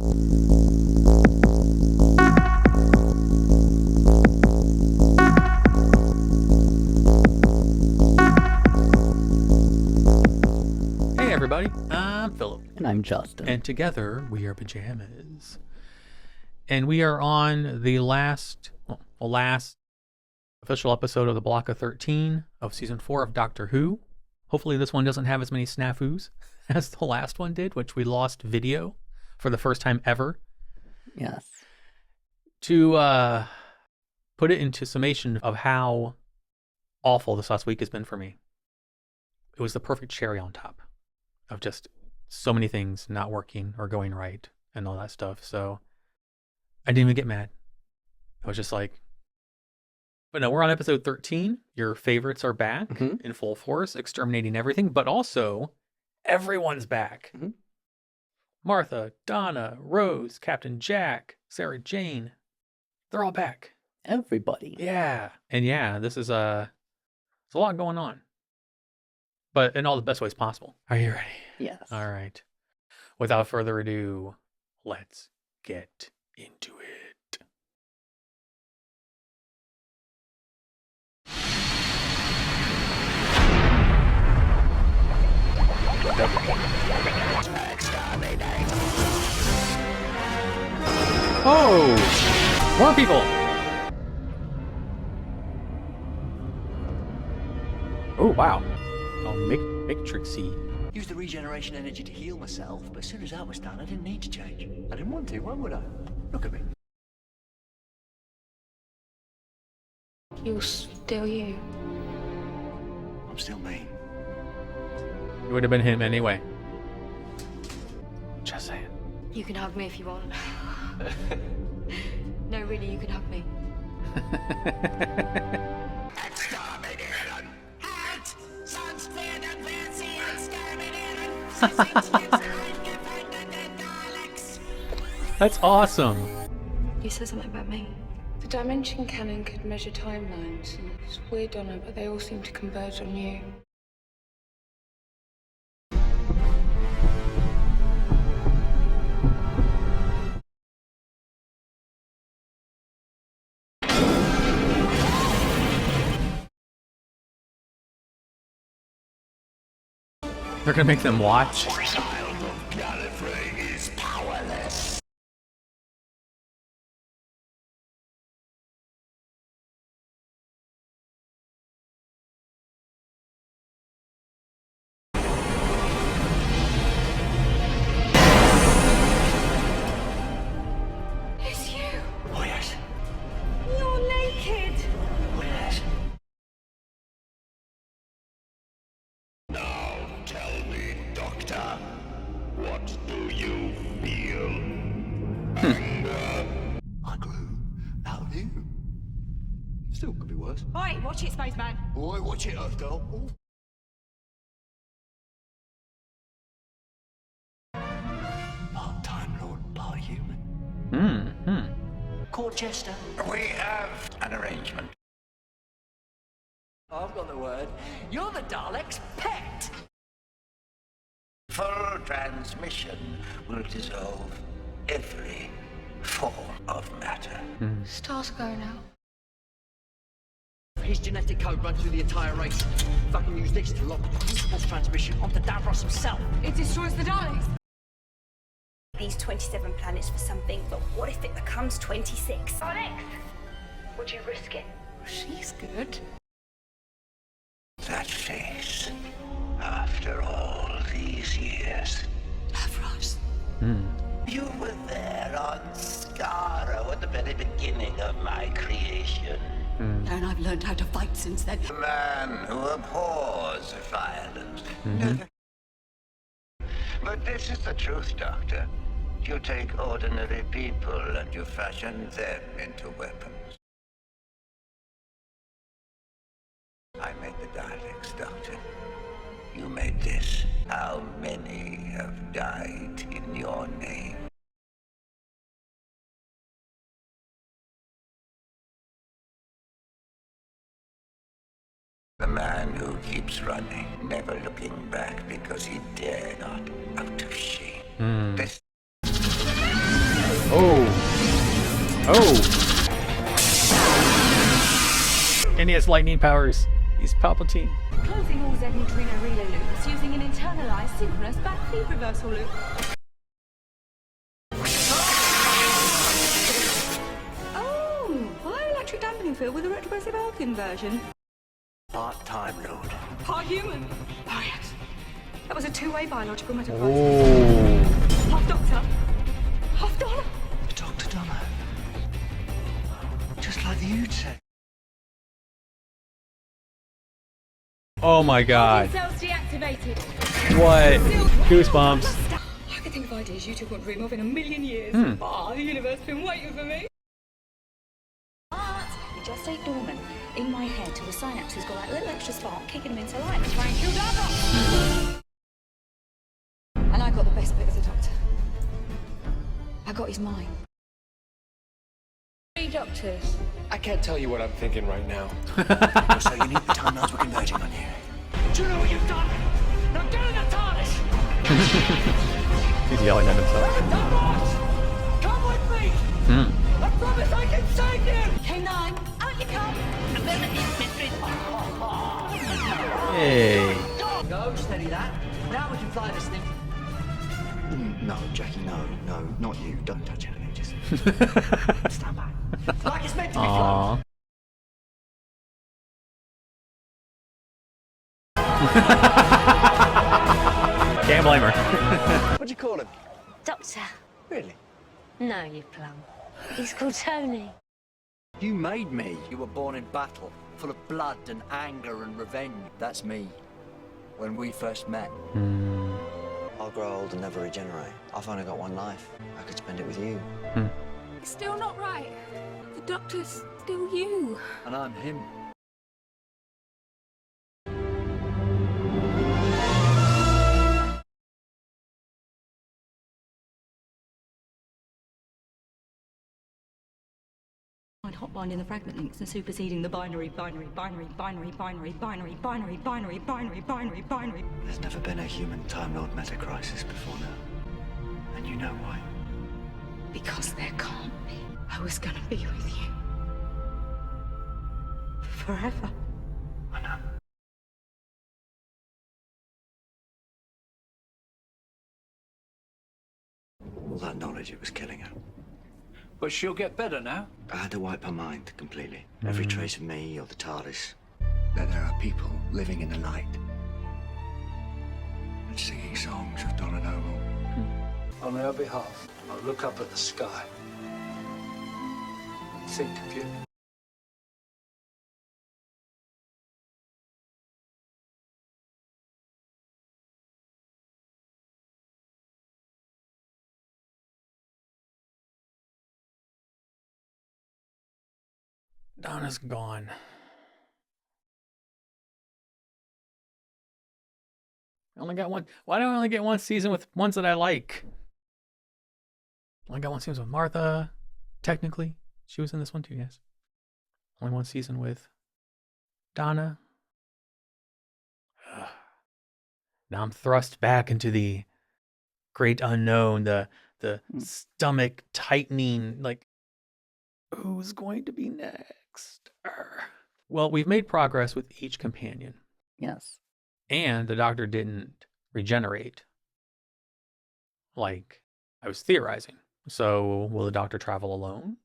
Hey everybody, I'm Philip. And I'm Justin. And together we are Pajamas. And we are on the last official episode of the block of 13 of season 4 of Doctor Who. Hopefully this one doesn't have as many snafus as the last one did, which we lost video for the first time ever. Yes. To put it into summation of how awful this last week has been for me, it was the perfect cherry on top of just so many things not working or going right and all that stuff. So I didn't even get mad. I was just like, but no, we're on episode 13. Your favorites are back in full force, exterminating everything, but also everyone's back. Martha, Donna, Rose, Captain Jack, Sarah Jane, they're all back. Everybody. Yeah. And yeah, this is there's a lot going on, but in all the best ways possible. Are you ready? Yes. All right. Without further ado, let's get into it. Oh! More people! Oh, wow. Oh, Matrixy. Used the regeneration energy to heal myself, but as soon as that was done, I didn't need to change. I didn't want to, why would I? Look at me. You're still you. I'm still me. It would have been him anyway. Just saying. You can hug me if you want. No, really, you can hug me. That's awesome. You said something about me. The dimension cannon could measure timelines, and it's weird, Donna, but they all seem to converge on you. They're gonna make them watch. It's you. Oh yes. You're naked. Oh yes. Now tell me, Doctor, what do you feel? Anger? I grew out of you. Still could be worse. Oi, watch it, spaceman. Boy, watch it, Earth Girl. Ooh. Part Time Lord, part human. Court Jester. We have an arrangement. I've got the word. You're the Dalek's pet. Full transmission will dissolve every form of matter. Stars go now. His genetic code runs through the entire race. Fucking use this to lock force transmission onto Davros himself. It destroys the Daleks. These 27 planets for something, but what if it becomes 26? Alex, would you risk it? She's good. That face, after all these years. Davros. You were there on Skaro at the very beginning of my creation. And I've learned how to fight since then. A man who abhors violence. But this is the truth, Doctor. You take ordinary people and you fashion them into weapons. I made the Daleks, Doctor. You made this. How many have died in your name? The man who keeps running, never looking back because he dare not, out of shame. This Oh. Oh. And he has lightning powers. He's Palpatine. Closing all Z neutrino relay loops using an internalized synchronous back feed reversal loop. Oh, bioelectric dampening field with a retrogressive arc inversion. Part-time Lord. Part human. Barriers. That was a two-way biological metaphor. Oh. Half Doctor. Half Donna. Dr. Donna. Just like the Ood said. Oh my god. Cells deactivated. What? Goosebumps. I could think of ideas you two wouldn't dream of in a million years. Oh, the universe has been waiting for me. But it just stayed dormant in my head till the synapses got that little extra spark kicking them into life. Trying to kill Donna. And I got the best bit of the Doctor. I got his mind. 3 doctors. I can't tell you what I'm thinking right now. So you need the timelines we're converging on here. Do you know what you've done? Now get in the TARDIS! He's yelling at himself. Come with me! I promise I can save you! K9, out you come. Hey. Go, steady that. Now we can fly this thing. No, Jackie, no, not you. Don't touch anything, just stand back. Like it's meant to be flown. Can't blame her. What do you call him? Doctor. Really? No, you plum. He's called Tony. You made me. You were born in battle, full of blood and anger and revenge. That's me. When we first met. I'll grow old and never regenerate. I've only got one life. I could spend it with you. It's still not right. The Doctor's still you. And I'm him. Hotbinding the fragment links and superseding the binary. There's never been a human Time Lord meta crisis before now. And you know why? Because there can't be. I was gonna be with you. Forever. I know. All that knowledge, it was killing her. But she'll get better now. I had to wipe her mind completely. Every trace of me or the TARDIS. That there are people living in the light. And singing songs of Donna Noble. On her behalf, I'll look up at the sky. And think of you. Donna's gone. I only got one. Why do I only get one season with ones that I like? I only got one season with Martha. Technically, she was in this one too, yes. Only one season with Donna. Ugh. Now I'm thrust back into the great unknown, the stomach tightening, like, who's going to be next? Well, we've made progress with each companion. Yes. And the Doctor didn't regenerate like I was theorizing. So will the Doctor travel alone?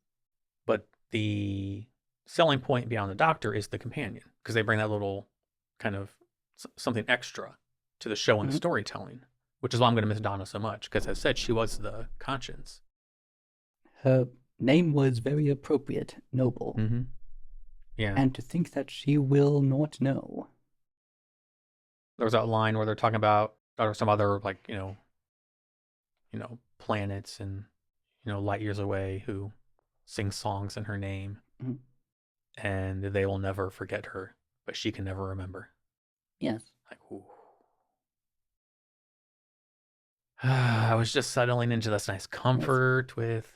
But the selling point beyond the Doctor is the companion, because they bring that little kind of something extra to the show and the storytelling, which is why I'm going to miss Donna so much, because as I said, she was the conscience. Her name was very appropriate, Noble. Yeah. And to think that she will not know. There was that line where they're talking about some other, like, you know, planets and, light years away who sing songs in her name. And they will never forget her, but she can never remember. Yes. Like, ooh. I was just settling into this nice comfort with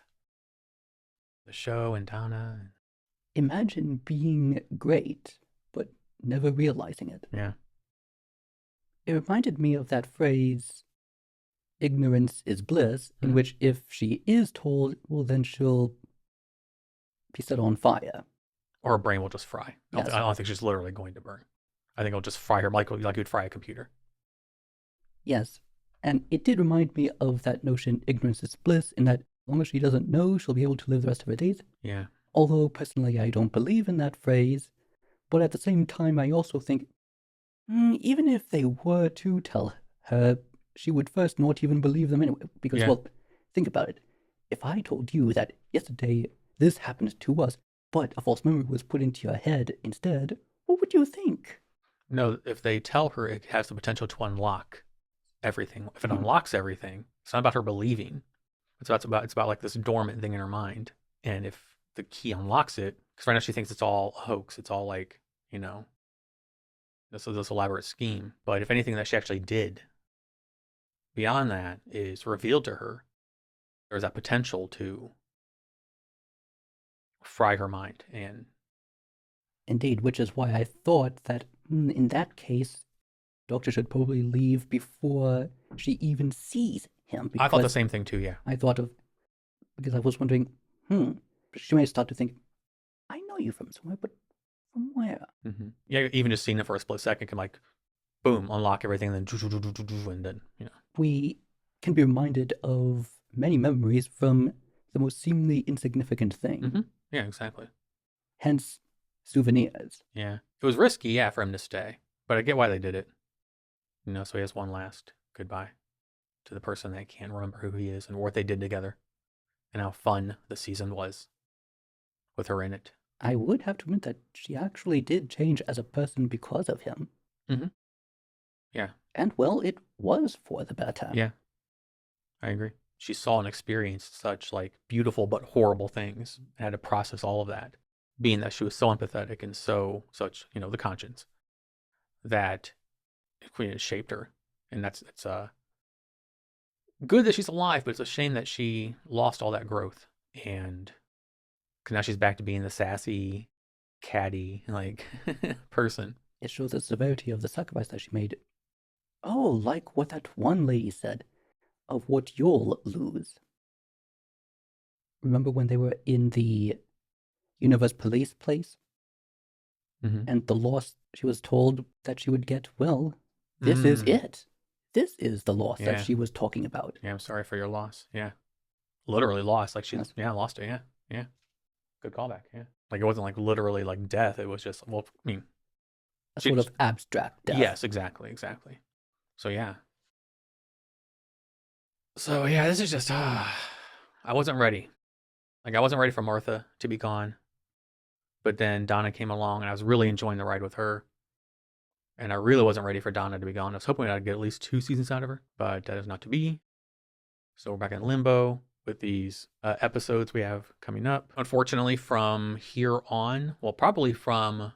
the show and Donna. Imagine being great, but never realizing it. Yeah. It reminded me of that phrase, ignorance is bliss, in which if she is told, well, then she'll be set on fire. Or her brain will just fry. Yes. I don't think she's literally going to burn. I think it'll just fry her like you'd fry a computer. Yes. And it did remind me of that notion, ignorance is bliss, in that as long as she doesn't know, she'll be able to live the rest of her days. Yeah. Although, personally, I don't believe in that phrase. But at the same time, I also think, even if they were to tell her, she would first not even believe them anyway. Because, well, think about it. If I told you that yesterday this happened to us, but a false memory was put into your head instead, what would you think? No, if they tell her it has the potential to unlock everything, if it unlocks everything, it's not about her believing. It's about like this dormant thing in her mind. And if the key unlocks it, because right now she thinks it's all a hoax, it's all like, this elaborate scheme. But if anything that she actually did beyond that is revealed to her, there's that potential to fry her mind. And indeed, which is why I thought that in that case, Doctor should probably leave before she even sees him. I thought the same thing too, yeah. I thought of, because I was wondering, she might start to think, I know you from somewhere, but from where? Mm-hmm. Yeah, even just seeing it for a split second can like, boom, unlock everything, and then, We can be reminded of many memories from the most seemingly insignificant thing. Mm-hmm. Yeah, exactly. Hence, souvenirs. Yeah. It was risky, yeah, for him to stay, but I get why they did it. So he has one last goodbye to the person that can't remember who he is and what they did together and how fun the season was with her in it. I would have to admit that she actually did change as a person because of him. Mm-hmm. Yeah. And, well, it was for the better. Yeah. I agree. She saw and experienced such, like, beautiful but horrible things and had to process all of that, being that she was so empathetic and such, the conscience, that it shaped her. And it's good that she's alive, but it's a shame that she lost all that growth. And cause now she's back to being the sassy, catty, like, person. It shows the severity of the sacrifice that she made. Oh, like what that one lady said, of what you'll lose. Remember when they were in the Universe Police place? Mm-hmm. And the loss she was told that she would get, well, this is it. This is the loss that she was talking about. Yeah, I'm sorry for your loss. Yeah. Literally lost. Like she's, lost it. Yeah. Yeah. Good callback. Yeah. Like it wasn't like literally like death. It was just, well, I mean. A sort of abstract death. Yes, exactly. So, yeah. So, yeah, this is just, I wasn't ready. Like, I wasn't ready for Martha to be gone. But then Donna came along, and I was really enjoying the ride with her. And I really wasn't ready for Donna to be gone. I was hoping I'd get at least 2 seasons out of her, but that is not to be. So we're back in limbo with these episodes we have coming up. Unfortunately, from here on, well, probably from,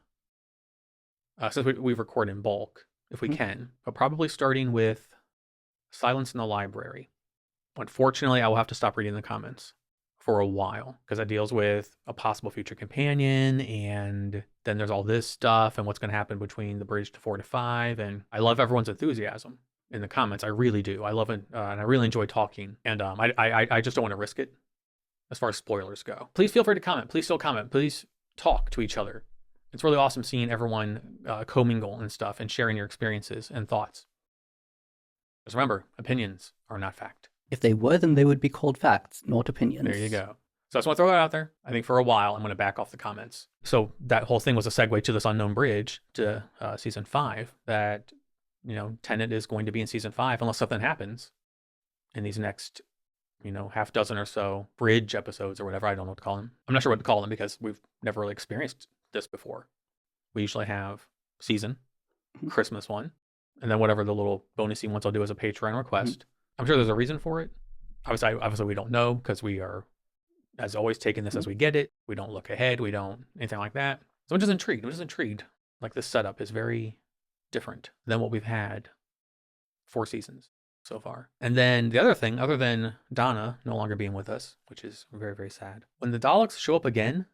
since we record in bulk, if we can, but probably starting with Silence in the Library. Unfortunately, I will have to stop reading the comments for a while because that deals with a possible future companion, and then there's all this stuff and what's going to happen between the bridge to 4 to 5. And I love everyone's enthusiasm in the comments. I really do. I love it, and I really enjoy talking. And I just don't want to risk it as far as spoilers go. Please feel free to comment. Please still comment. Please talk to each other. It's really awesome seeing everyone commingle and stuff and sharing your experiences and thoughts. Just remember, opinions are not fact. If they were, then they would be called facts, not opinions. There you go. So I just want to throw that out there. I think for a while, I'm going to back off the comments. So that whole thing was a segue to this unknown bridge to season 5 that, Tenet is going to be in season 5 unless something happens in these next, half dozen or so bridge episodes or whatever. I don't know what to call them. I'm not sure what to call them because we've never really experienced this before. We usually have season, Christmas one, and then whatever the little bonusy ones I'll do as a Patreon request. I'm sure there's a reason for it. Obviously we don't know because we are, as always, taking this as we get it. We don't look ahead. We don't anything like that. So I'm just intrigued. Like this setup is very different than what we've had 4 seasons so far. And then the other thing, other than Donna no longer being with us, which is very, very sad. When the Daleks show up again,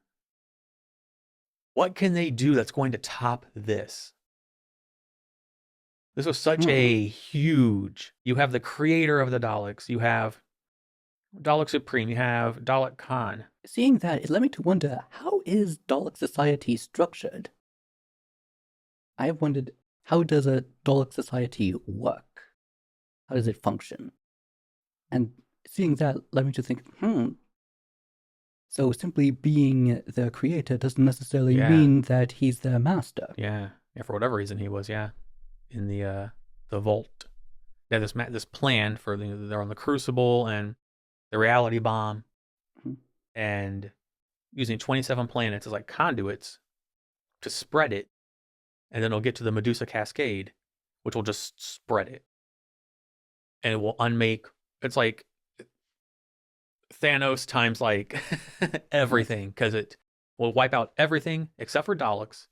what can they do that's going to top this? This was such a huge. You have the creator of the Daleks. You have Dalek Supreme. You have Dalek Khan. Seeing that, it led me to wonder, how is Dalek society structured? I have wondered, how does a Dalek society work? How does it function? And seeing that led me to think, so simply being the creator doesn't necessarily mean that he's their master. Yeah, for whatever reason he was, in the vault. They have this plan for they're on the Crucible and the reality bomb, and using 27 planets as like conduits to spread it, and then it'll get to the Medusa Cascade, which will just spread it, and it will unmake. It's like Thanos times like everything, because it will wipe out everything except for Daleks,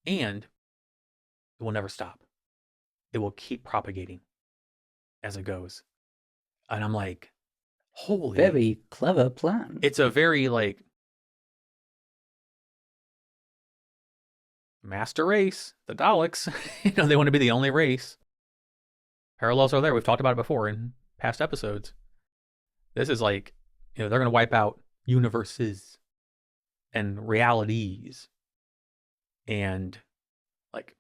and it will never stop. It will keep propagating as it goes. And I'm like, holy. Very clever plan. It's a very like master race, the Daleks. They want to be the only race. Parallels are there. We've talked about it before in past episodes. This is like, they're going to wipe out universes and realities. And like,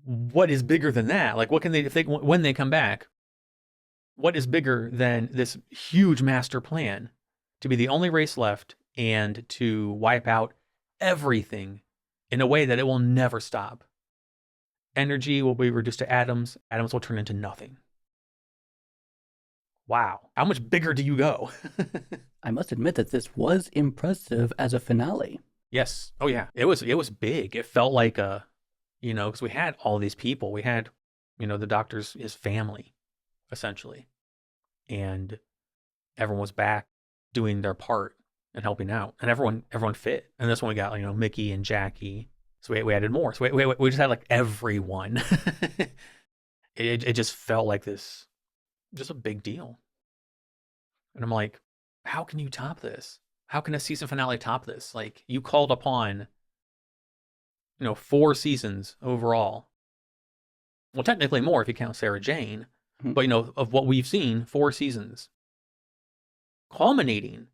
what is bigger than that? Like, what can they, when they come back, what is bigger than this huge master plan to be the only race left and to wipe out everything in a way that it will never stop? Energy will be reduced to atoms. Atoms will turn into nothing. Wow. How much bigger do you go? I must admit that this was impressive as a finale. Yes. Oh yeah. It was big. It felt like because we had all these people. We had, the Doctor's, his family, essentially. And everyone was back doing their part and helping out. And everyone fit. And this one we got, Mickey and Jackie. So we added more. So we just had like everyone. it just felt like this, just a big deal. And I'm like, how can you top this? How can a season finale top this? Like, you called upon, 4 seasons overall. Well, technically more if you count Sarah Jane. But, of what we've seen, 4 seasons. Culminating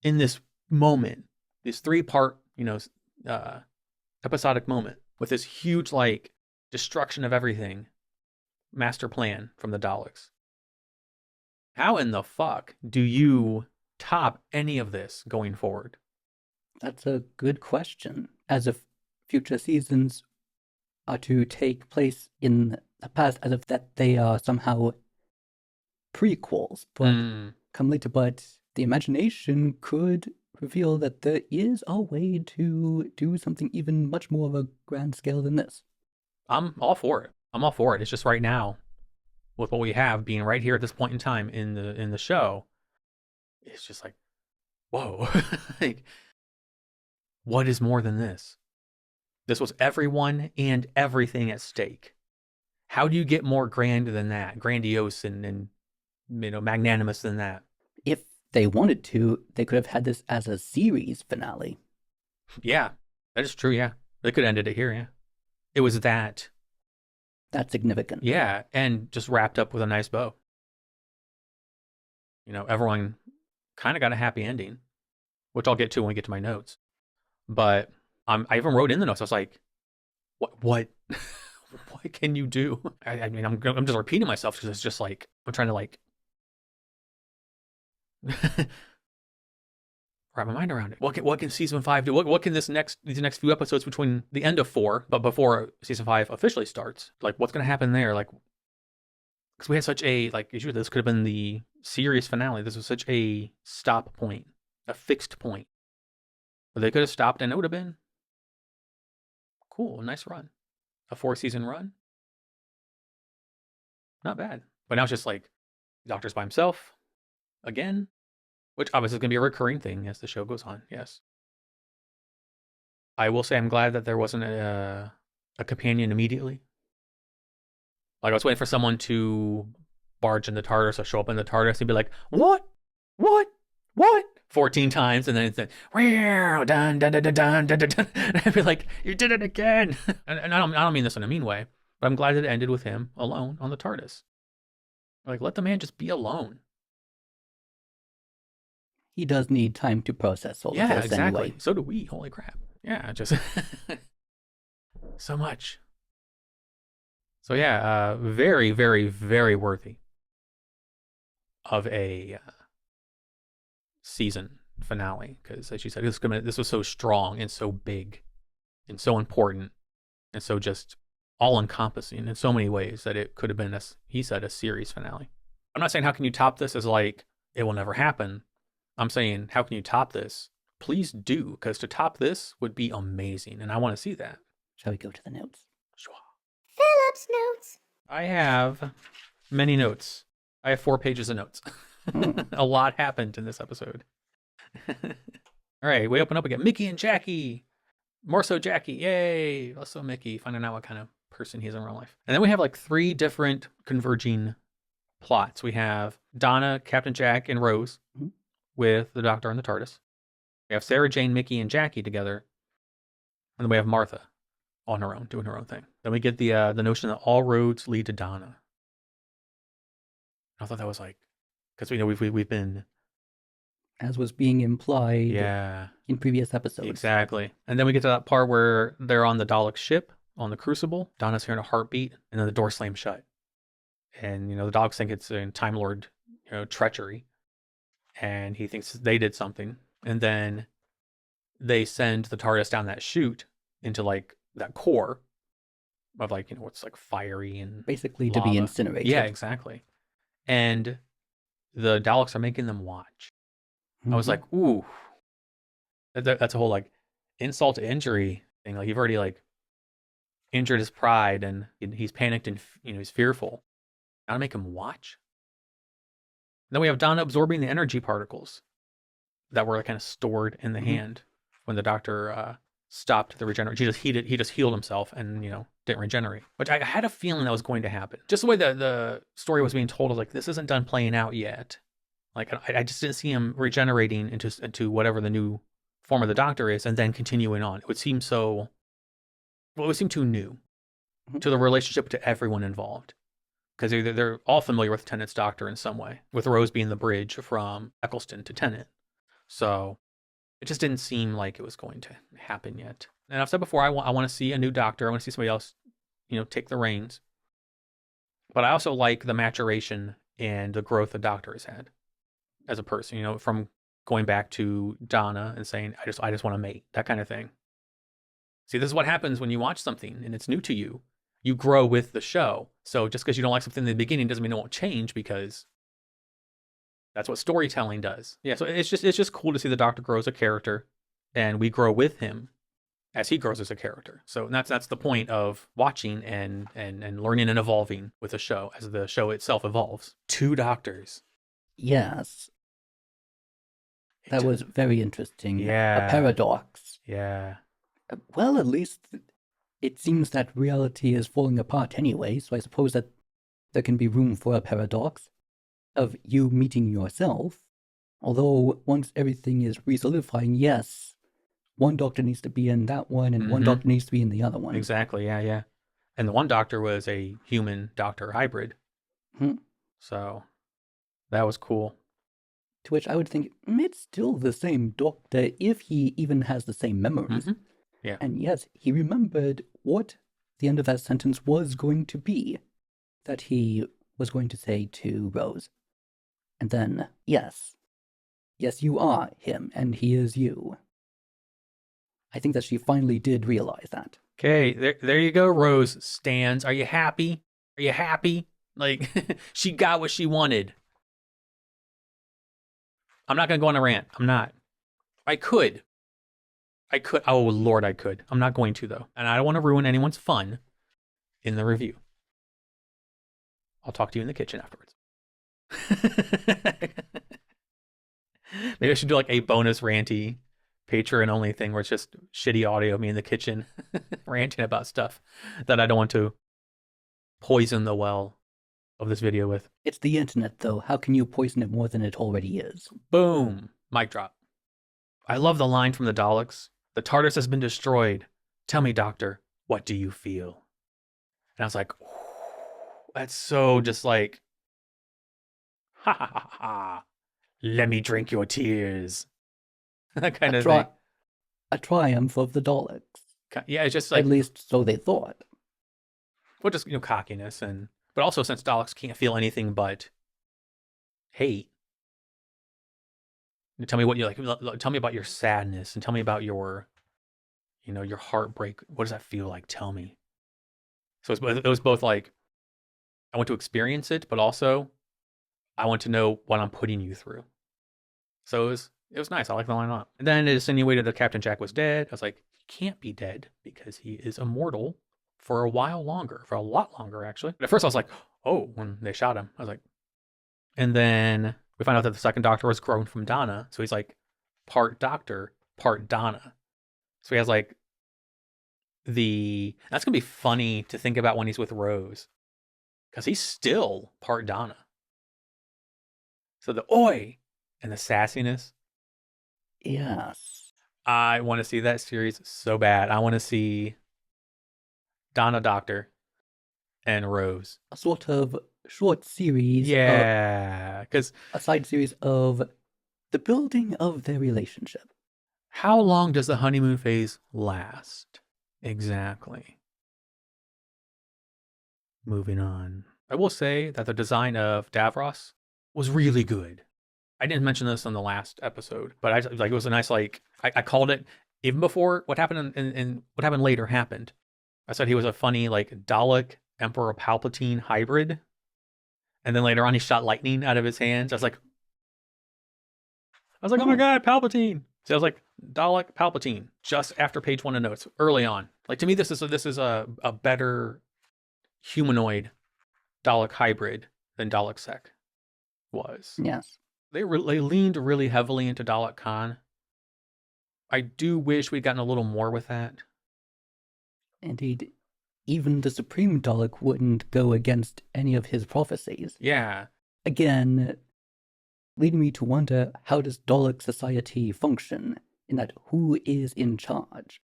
in this moment, this 3-part, episodic moment with this huge, like, destruction of everything master plan from the Daleks. How in the fuck do you top any of this going forward? That's a good question. As if future seasons are to take place in the past, as if that they are somehow prequels, but come later. But the imagination could reveal that there is a way to do something even much more of a grand scale than this. I'm all for it. It's just right now, with what we have being right here at this point in time in the show, it's just like, whoa. Like, what is more than this? This was everyone and everything at stake. How do you get more grand than that? Grandiose and magnanimous than that? If they wanted to, they could have had this as a series finale. Yeah, that is true, yeah. They could have ended it here, yeah. It was that. That's significant. Yeah, and just wrapped up with a nice bow. Everyone kind of got a happy ending, which I'll get to when we get to my notes. But I even wrote in the notes. I was like, "What? What can you do?" I mean, I'm just repeating myself because it's just like I'm trying to like wrap my mind around it. What can season 5 do? What can these next few episodes between the end of 4, but before season 5 officially starts? Like, what's going to happen there? Like, because we had such a this could have been the series finale. This was such a stop point, a fixed point. But they could have stopped, and it would have been cool, a nice run, a 4-season run. Not bad. But now it's just like Doctor's by himself again. Which obviously is going to be a recurring thing as the show goes on, yes. I will say I'm glad that there wasn't a companion immediately. Like, I was waiting for someone to barge in the TARDIS or show up in the TARDIS and be like, what? 14 times, and then it's like, dun, dun, dun, dun, dun, dun, dun. And I'd be like, you did it again. And I don't mean this in a mean way. But I'm glad that it ended with him alone on the TARDIS. Like, let the man just be alone. He does need time to process all of Yeah, this exactly. anyway. So do we. Holy crap. Yeah, just so much. So yeah, very, very, very worthy of a season finale. Because as you said, this was so strong and so big and so important and so just all-encompassing in so many ways that it could have been, as he said, a series finale. I'm not saying how can you top this as like, it will never happen. I'm saying, how can you top this? Please do, because to top this would be amazing, and I want to see that. Shall we go to the notes? Sure. Philip's notes. I have many notes. I have 4 pages of notes. A lot happened in this episode. All right, we open up again. Mickey and Jackie. More so Jackie. Yay. Less so Mickey. Finding out what kind of person he is in real life. And then we have like 3 different converging plots. We have Donna, Captain Jack, and Rose with the Doctor and the TARDIS. We have Sarah Jane, Mickey, and Jackie together. And then we have Martha on her own, doing her own thing. Then we get the notion that all roads lead to Donna. I thought that was like, because we know we've been, as was being implied in previous episodes. Exactly. And then we get to that part where they're on the Dalek ship, on the Crucible. Donna's hearing a heartbeat, and then the door slams shut. And, the Daleks think it's in Time Lord, treachery. And he thinks they did something. And then they send the TARDIS down that chute into, like, that core of, like, what's, like, fiery and basically lava. To be incinerated. Yeah, exactly. And the Daleks are making them watch. I was like, ooh. That's a whole, like, insult to injury thing. Like, you've already, like, injured his pride, and he's panicked and, he's fearful. Now to make him watch? Then we have Donna absorbing the energy particles that were kind of stored in the hand when the Doctor stopped the regeneration. He just healed himself and, didn't regenerate. Which I had a feeling that was going to happen. Just the way that the story was being told, I was like, this isn't done playing out yet. Like, I just didn't see him regenerating into whatever the new form of the Doctor is and then continuing on. It would seem too new to the relationship to everyone involved. Because they're all familiar with Tennant's Doctor in some way, with Rose being the bridge from Eccleston to Tennant. So it just didn't seem like it was going to happen yet. And I've said before, I want to see a new Doctor. I want to see somebody else, take the reins. But I also like the maturation and the growth the Doctor has had as a person, from going back to Donna and saying, I just want to mate, that kind of thing. See, this is what happens when you watch something and it's new to you. You grow with the show. So just because you don't like something in the beginning doesn't mean it won't change, because that's what storytelling does. Yeah, so it's just cool to see the Doctor grow as a character, and we grow with him as he grows as a character. So that's the point of watching and learning and evolving with the show as the show itself evolves. 2 Doctors. Yes. That was very interesting. Yeah. A paradox. Yeah. Well, at least it seems that reality is falling apart anyway, so I suppose that there can be room for a paradox of you meeting yourself. Although, once everything is re-solidifying, yes, one Doctor needs to be in that one, and one Doctor needs to be in the other one. Exactly, yeah. And the one Doctor was a human-Doctor hybrid. So, that was cool. To which I would think, it's still the same Doctor if he even has the same memories. Yeah. And yes, he remembered what the end of that sentence was going to be, that he was going to say to Rose. And then, yes, you are him, and he is you. I think that she finally did realize that. Okay, there you go, Rose stands. Are you happy? Are you happy? Like, she got what she wanted. I'm not going to go on a rant. I'm not. I could. Oh, Lord, I could. I'm not going to, though. And I don't want to ruin anyone's fun in the review. I'll talk to you in the kitchen afterwards. Maybe I should do like a bonus ranty Patreon-only thing where it's just shitty audio of me in the kitchen ranting about stuff that I don't want to poison the well of this video with. It's the internet, though. How can you poison it more than it already is? Boom. Mic drop. I love the line from the Daleks. The TARDIS has been destroyed. Tell me, Doctor, what do you feel? And I was like, that's so just like, ha ha ha ha, let me drink your tears. That kind of thing. A triumph of the Daleks. Yeah, it's just like, at least so they thought. Well, just, cockiness, but also since Daleks can't feel anything but hate. Tell me what you like. Tell me about your sadness, and tell me about your, your heartbreak. What does that feel like? Tell me. So it was both like, I want to experience it, but also I want to know what I'm putting you through. So it was nice. I like the line up. And then it insinuated that Captain Jack was dead. I was like, he can't be dead because he is immortal for a while longer, for a lot longer, actually. But at first I was like, oh, when they shot him, I was like, and then we find out that the second Doctor was grown from Donna. So he's like part Doctor, part Donna. So he has like that's going to be funny to think about when he's with Rose, because he's still part Donna. So the oi and the sassiness. Yes. I want to see that series so bad. I want to see Donna Doctor and Rose. A sort of short series. Yeah, because a side series of the building of their relationship. How long does the honeymoon phase last? Exactly. Moving on. I will say that the design of Davros was really good. I didn't mention this on the last episode, but it was a nice, like, I called it even before what happened and what happened later happened. I said he was a funny, like, Dalek Emperor Palpatine hybrid. And then later on he shot lightning out of his hands. I was like, oh my God, Palpatine. So I was like, Dalek Palpatine, just after page 1 of notes, early on. Like, to me, this is a better humanoid Dalek hybrid than Dalek Sec was. Yes. They leaned really heavily into Dalek Khan. I do wish we'd gotten a little more with that. Indeed, even the Supreme Dalek wouldn't go against any of his prophecies. Yeah. Again, leading me to wonder, how does Dalek society function? In that, who is in charge?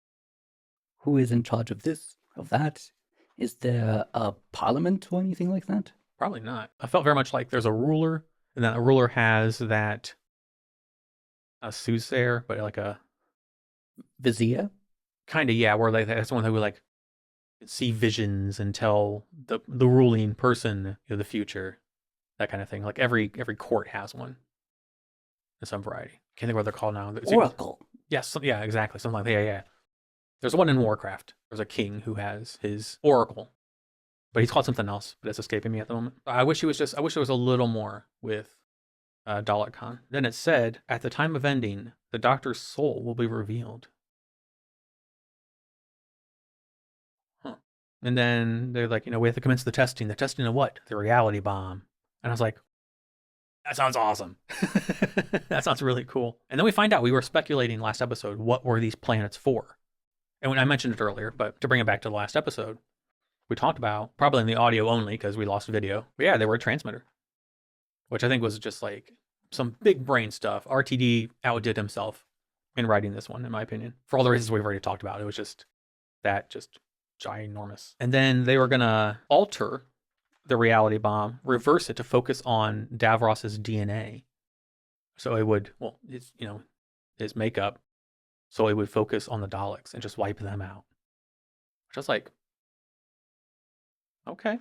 Who is in charge of this, of that? Is there a parliament or anything like that? Probably not. I felt very much like there's a ruler, and then a ruler has a soothsayer, but like a vizier? Kind of, yeah, where that's someone who would like see visions and tell the ruling person the future, that kind of thing. Like every court has one in some variety. Can't think what they're called now. Oracle. Yes, yeah, exactly. Something like that. Yeah. There's one in Warcraft. There's a king who has his oracle, but he's called something else, but it's escaping me at the moment. I wish there was a little more with Dalek Khan. Then it said, at the time of ending, the Doctor's soul will be revealed. Huh. And then they're like, we have to commence the testing. The testing of what? The reality bomb. And I was like, that sounds awesome. That sounds really cool. And then we find out, we were speculating last episode, what were these planets for? And when I mentioned it earlier, but to bring it back to the last episode, we talked about, probably in the audio only because we lost video, but yeah, they were a transmitter, which I think was just like some big brain stuff. RTD outdid himself in writing this one, in my opinion, for all the reasons we've already talked about. It was just ginormous. And then they were going to alter the reality bomb, reverse it to focus on Davros's DNA. So it would, his makeup, so it would focus on the Daleks and just wipe them out. Just like, okay.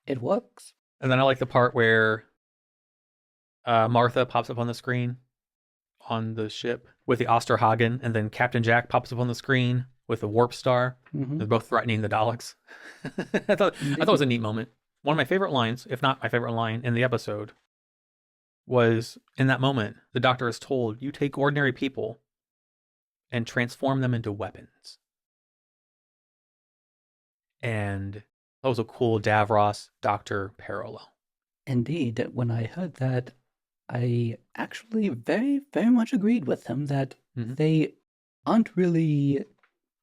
It works. And then I like the part where Martha pops up on the screen on the ship with the Osterhagen, and then Captain Jack pops up on the screen with the Warp Star. Mm-hmm. They're both threatening the Daleks. I thought it was a neat moment. One of my favorite lines, if not my favorite line in the episode, was in that moment, the Doctor is told, you take ordinary people and transform them into weapons. And that was a cool Davros Doctor parallel. Indeed, when I heard that, I actually very, very much agreed with him that they aren't really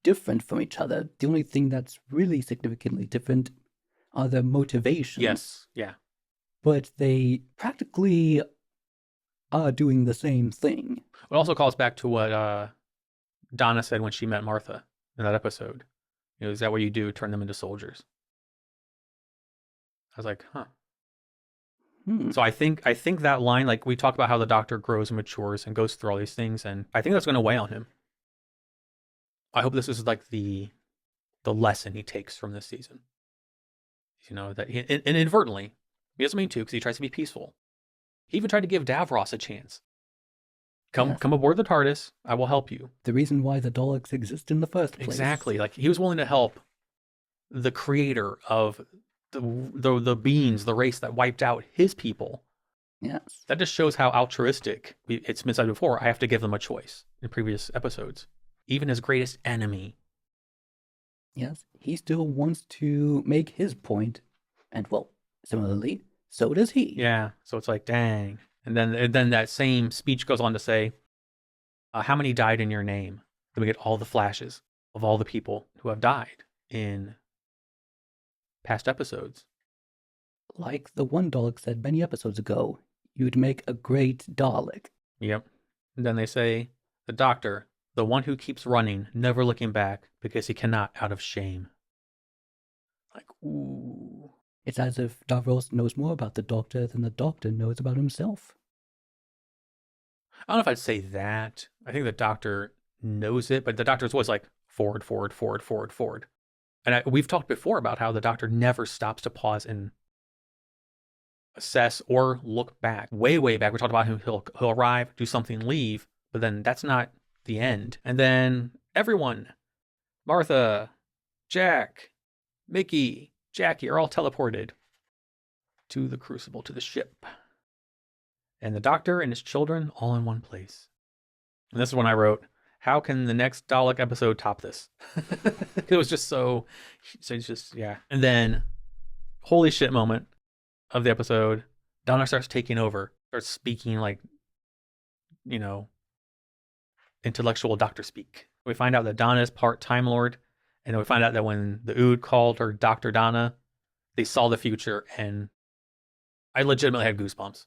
different from each other. The only thing that's really significantly different are their motivations. Yes, yeah. But they practically are doing the same thing. It also calls back to what Donna said when she met Martha in that episode. Is that what you do? Turn them into soldiers. was like, huh. Hmm. So I think that line, like we talk about how the Doctor grows and matures and goes through all these things, and I think that's going to weigh on him. I hope this is like the lesson he takes from this season. You know, that he, and inadvertently, he doesn't mean to, because he tries to be peaceful. He even tried to give Davros a chance. Come aboard the TARDIS. I will help you. The reason why the Daleks exist in the first place. Exactly. Like he was willing to help the creator of the beings, the race that wiped out his people. Yes. That just shows how altruistic it's been said before. I have to give them a choice in previous episodes. Even his greatest enemy. Yes. He still wants to make his point. And well, similarly, so does he. Yeah. So it's like, dang. And then that same speech goes on to say, how many died in your name? Then we get all the flashes of all the people who have died in past episodes. Like the one Dalek said many episodes ago, you'd make a great Dalek. Yep. And then they say, the Doctor, the one who keeps running, never looking back, because he cannot out of shame. Like, ooh. It's as if Davros knows more about the Doctor than the Doctor knows about himself. I don't know if I'd say that. I think the Doctor knows it, but the Doctor's always like, forward, forward, forward, forward, forward. And we've talked before about how the Doctor never stops to pause and assess or look back. Way, way back, we talked about him. He'll arrive, do something, leave, but then that's not the end. And then everyone, Martha, Jack, Mickey, Jackie are all teleported to the Crucible, to the ship. And the Doctor and his children all in one place. And this is when I wrote, how can the next Dalek episode top this? It was just so it's just, yeah. And then, holy shit moment of the episode, Donna starts taking over, starts speaking like, you know, intellectual Doctor speak. We find out that Donna is part Time Lord, and then we find out that when the Ood called her Dr. Donna, they saw the future, and I legitimately had goosebumps.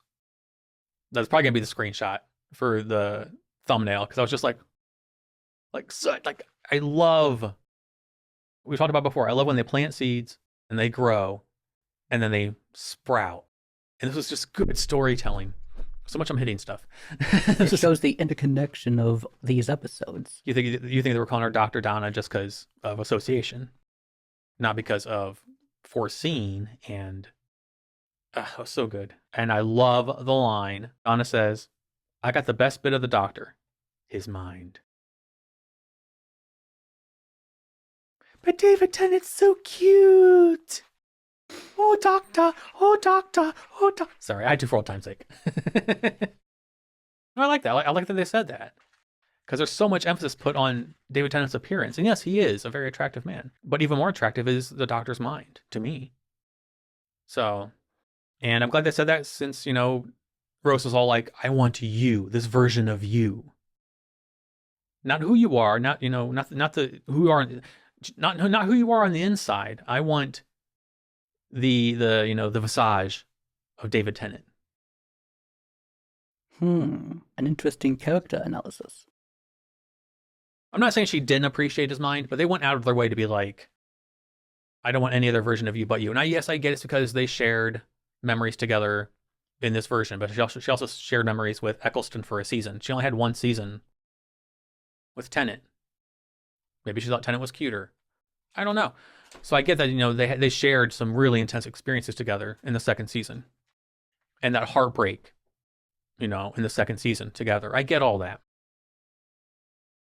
That's probably gonna be the screenshot for the thumbnail, because I was just like I love. We talked about before. I love when they plant seeds and they grow, and then they sprout. And this was just good storytelling. So much I'm hitting stuff. It shows the interconnection of these episodes. You think they were calling her Dr. Donna just because of association, not because of foreseen, and it was so good. And I love the line. Donna says, I got the best bit of the Doctor, his mind. But David Tennant's so cute. Oh, Doctor. Oh, Doctor. Oh, Doctor. Sorry, I had to for old time's sake. I like that. I like that they said that. Because there's so much emphasis put on David Tennant's appearance. And yes, he is a very attractive man. But even more attractive is the Doctor's mind, to me. So, and I'm glad they said that, since, you know, Rose was all like, I want you, this version of you. Not who you are, not, you know, not the who you are, not who you are on the inside. I want the you know, the visage of David Tennant. An interesting character analysis. I'm not saying she didn't appreciate his mind, but they went out of their way to be like, I don't want any other version of you but you. And yes, I get it's because they shared memories together in this version, but she also shared memories with Eccleston for a season. She only had one season with Tennant. Maybe she thought Tennant was cuter. I don't know. So I get that, you know, they shared some really intense experiences together in the second season. And that heartbreak, you know, in the second season together. I get all that.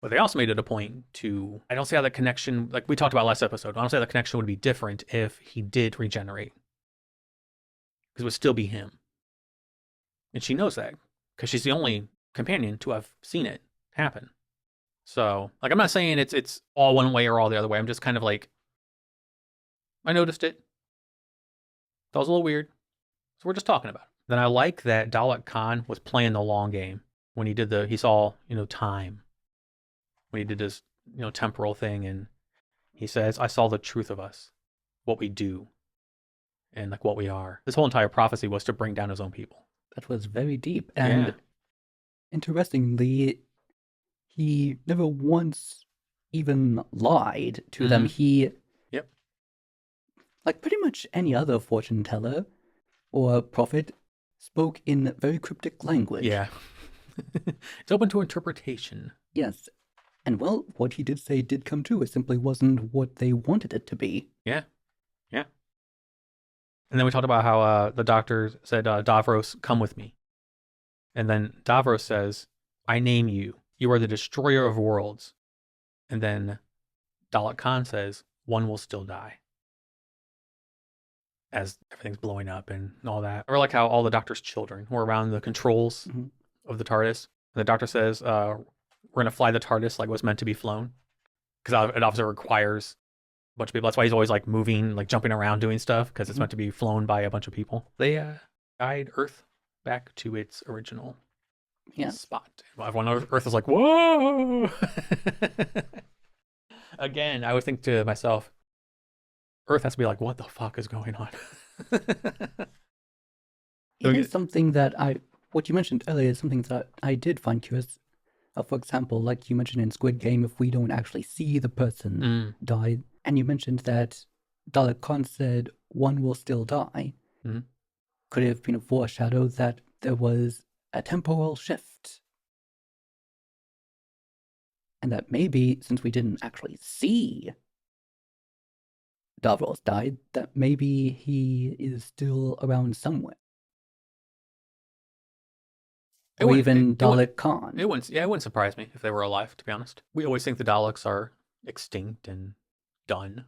But they also made it a point to, I don't see how that connection, like we talked about last episode, I don't see how the connection would be different if he did regenerate. Because it would still be him. And she knows that, because she's the only companion to have seen it happen. So, like, I'm not saying it's all one way or all the other way. I'm just kind of like, I noticed it. That was a little weird. So we're just talking about it. Then I like that Dalek Khan was playing the long game when he did he saw, you know, time. When he did this, you know, temporal thing, and he says, I saw the truth of us, what we do, and like what we are. This whole entire prophecy was to bring down his own people. That was very deep. And interestingly, he never once even lied to them. He like pretty much any other fortune teller or prophet, spoke in very cryptic language. Yeah. It's open to interpretation. Yes. And well, what he did say did come true. It simply wasn't what they wanted it to be. Yeah. Yeah. And then we talked about how the doctor said, Davros, come with me. And then Davros says, I name you. You are the destroyer of worlds. And then Dalek Khan says, one will still die. As everything's blowing up and all that. Or like how all the Doctor's children were around the controls of the TARDIS. And the Doctor says, we're going to fly the TARDIS like it was meant to be flown. Because it obviously requires a bunch of people. That's why he's always like moving, like jumping around doing stuff. Because it's meant to be flown by a bunch of people. They guide Earth back to its original spot. Everyone on Earth is like, whoa! Again, I would think to myself, Earth has to be like, what the fuck is going on? It is something that what you mentioned earlier is something that I did find curious. For example, like you mentioned in Squid Game, if we don't actually see the person die, and you mentioned that Dalek Khan said one will still die, could it have been a foreshadow that there was a temporal shift? And that maybe, since we didn't actually see Davros died, that maybe he is still around somewhere. Or even Dalek Khan. It wouldn't surprise me if they were alive, to be honest. We always think the Daleks are extinct and done.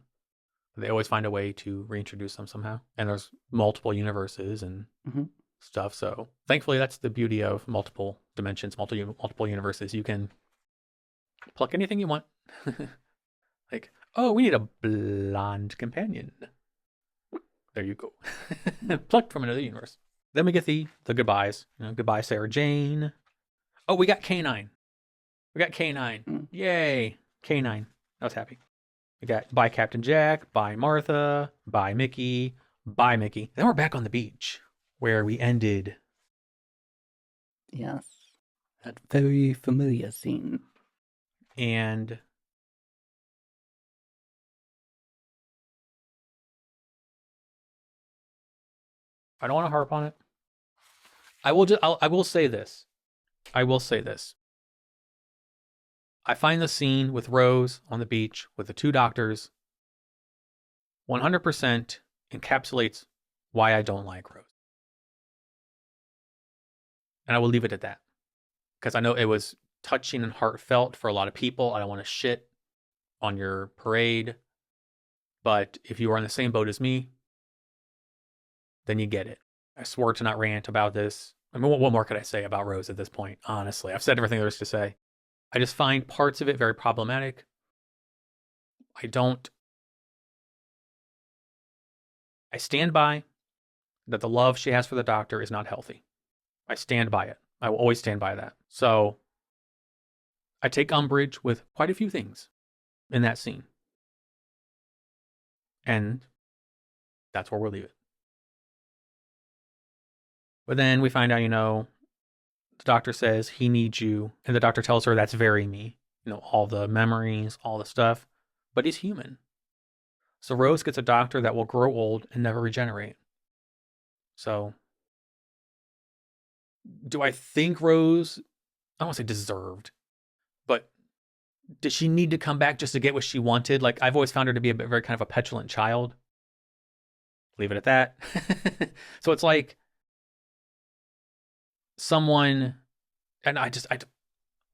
They always find a way to reintroduce them somehow. And there's multiple universes and stuff. So thankfully, that's the beauty of multiple dimensions, multiple universes. You can pluck anything you want. Like, oh, we need a blonde companion. There you go. Plucked from another universe. Then we get the goodbyes. Goodbye, Sarah Jane. Oh, we got K9. Yay. K9. I was happy. We got bye Captain Jack, bye Martha, bye Mickey, bye Mickey. Then we're back on the beach where we ended. Yes. That very familiar scene. And I don't want to harp on it. I will say this. I find the scene with Rose on the beach with the two doctors 100% encapsulates why I don't like Rose. And I will leave it at that. Because I know it was touching and heartfelt for a lot of people. I don't want to shit on your parade. But if you are in the same boat as me, then you get it. I swore to not rant about this. I mean, what more could I say about Rose at this point? Honestly, I've said everything there is to say. I just find parts of it very problematic. I stand by that the love she has for the Doctor is not healthy. I stand by it. I will always stand by that. So I take umbrage with quite a few things in that scene. And that's where we'll leave it. But then we find out, the Doctor says he needs you. And the Doctor tells her that's very me. All the memories, all the stuff. But he's human. So Rose gets a Doctor that will grow old and never regenerate. So do I think Rose, I don't want to say deserved, but did she need to come back just to get what she wanted? Like, I've always found her to be a very kind of a petulant child. Leave it at that. So it's like someone, and I'm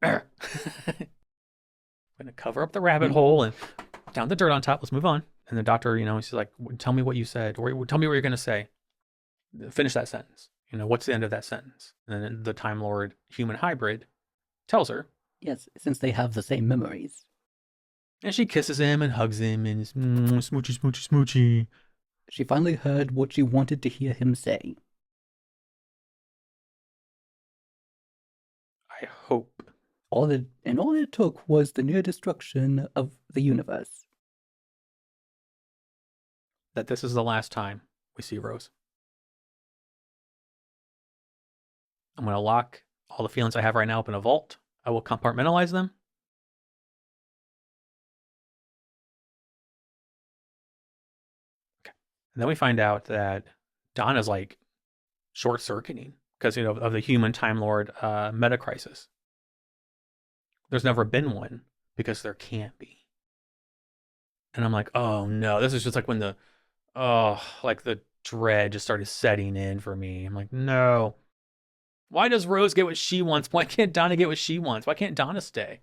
going to cover up the rabbit hole and down the dirt on top. Let's move on. And the Doctor, he's like, tell me what you said, or tell me what you're going to say. Finish that sentence. What's the end of that sentence? And then the Time Lord human hybrid tells her. Yes, since they have the same memories. And she kisses him and hugs him and is smoochy, smoochy, smoochy. She finally heard what she wanted to hear him say. I hope. All it took was the near destruction of the universe. That this is the last time we see Rose. I'm going to lock all the feelings I have right now up in a vault. I will compartmentalize them. Okay. And then we find out that Donna's like short-circuiting because, you know, of the human Time Lord meta crisis. There's never been one because there can't be. And I'm like, oh no, this is just like when the dread just started setting in for me. I'm like, no. Why does Rose get what she wants? Why can't Donna get what she wants? Why can't Donna stay?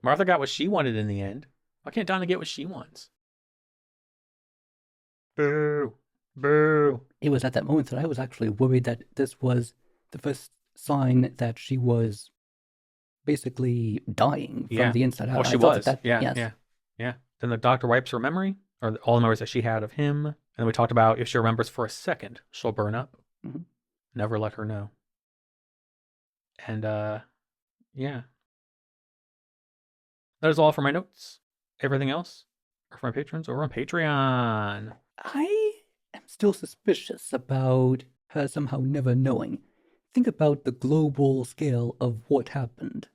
Martha got what she wanted in the end. Why can't Donna get what she wants? Boo. Boo. It was at that moment that I was actually worried that this was the first sign that she was basically dying from the inside out. Well, she was. Yeah. Then the doctor wipes her memory, or all the memories that she had of him. And then we talked about if she remembers for a second, she'll burn up. Mm-hmm. Never let her know. And, yeah. That is all for my notes. Everything else are for my patrons over on Patreon. I am still suspicious about her somehow never knowing. Think about the global scale of what happened.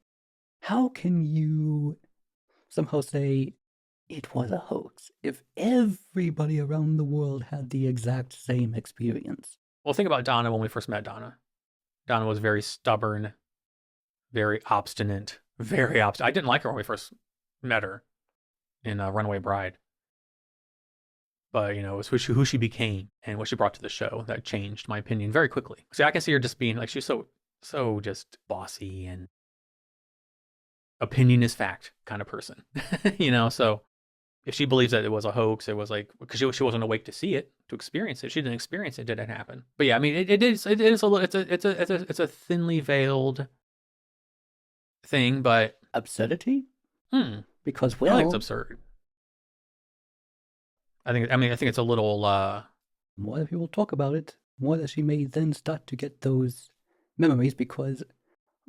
How can you somehow say it was a hoax if everybody around the world had the exact same experience? Well, think about Donna when we first met Donna. Donna was very stubborn, very obstinate, very obstinate. I didn't like her when we first met her in Runaway Bride. But, you know, it was who she became and what she brought to the show that changed my opinion very quickly. See, I can see her just being like, she's so just bossy and opinion is fact kind of person, you know? So if she believes that it was a hoax, it was like, because she wasn't awake to see it, to experience it. She didn't experience it, didn't happen. But yeah, I mean, it is a little, it's a thinly veiled thing, but absurdity. Because I think it's absurd. I think it's a little. More that people talk about it, more that she may then start to get those memories because,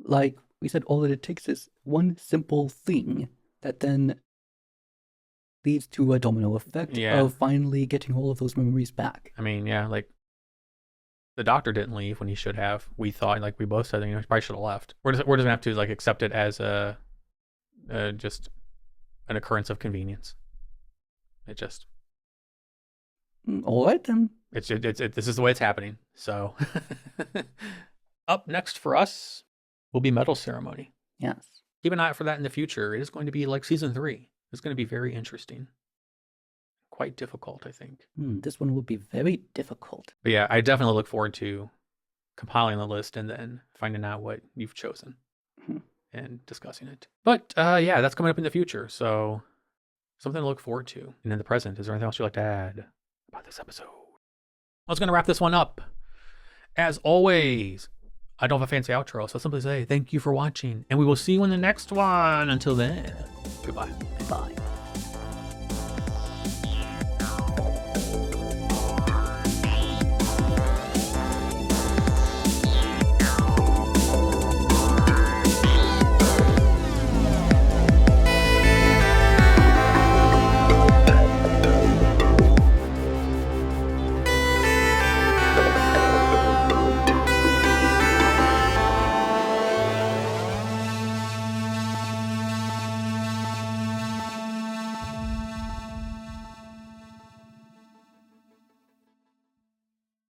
like we said, all that it takes is one simple thing that then leads to a domino effect of finally getting all of those memories back. I mean, yeah, like the doctor didn't leave when he should have. We thought, like we both said, you know, he probably should have left. We're just gonna have to like accept it as just an occurrence of convenience. It just. All right then. This is the way it's happening. So, up next for us will be Medal Ceremony. Yes. Keep an eye out for that in the future. It is going to be like season 3. It's going to be very interesting. Quite difficult, I think. This one will be very difficult. But yeah, I definitely look forward to compiling the list and then finding out what you've chosen and discussing it. But yeah, that's coming up in the future. So something to look forward to. And in the present, is there anything else you'd like to add about this episode? I was going to wrap this one up. As always, I don't have a fancy outro, so I'll simply say thank you for watching, and we will see you in the next one. Until then, goodbye. Goodbye.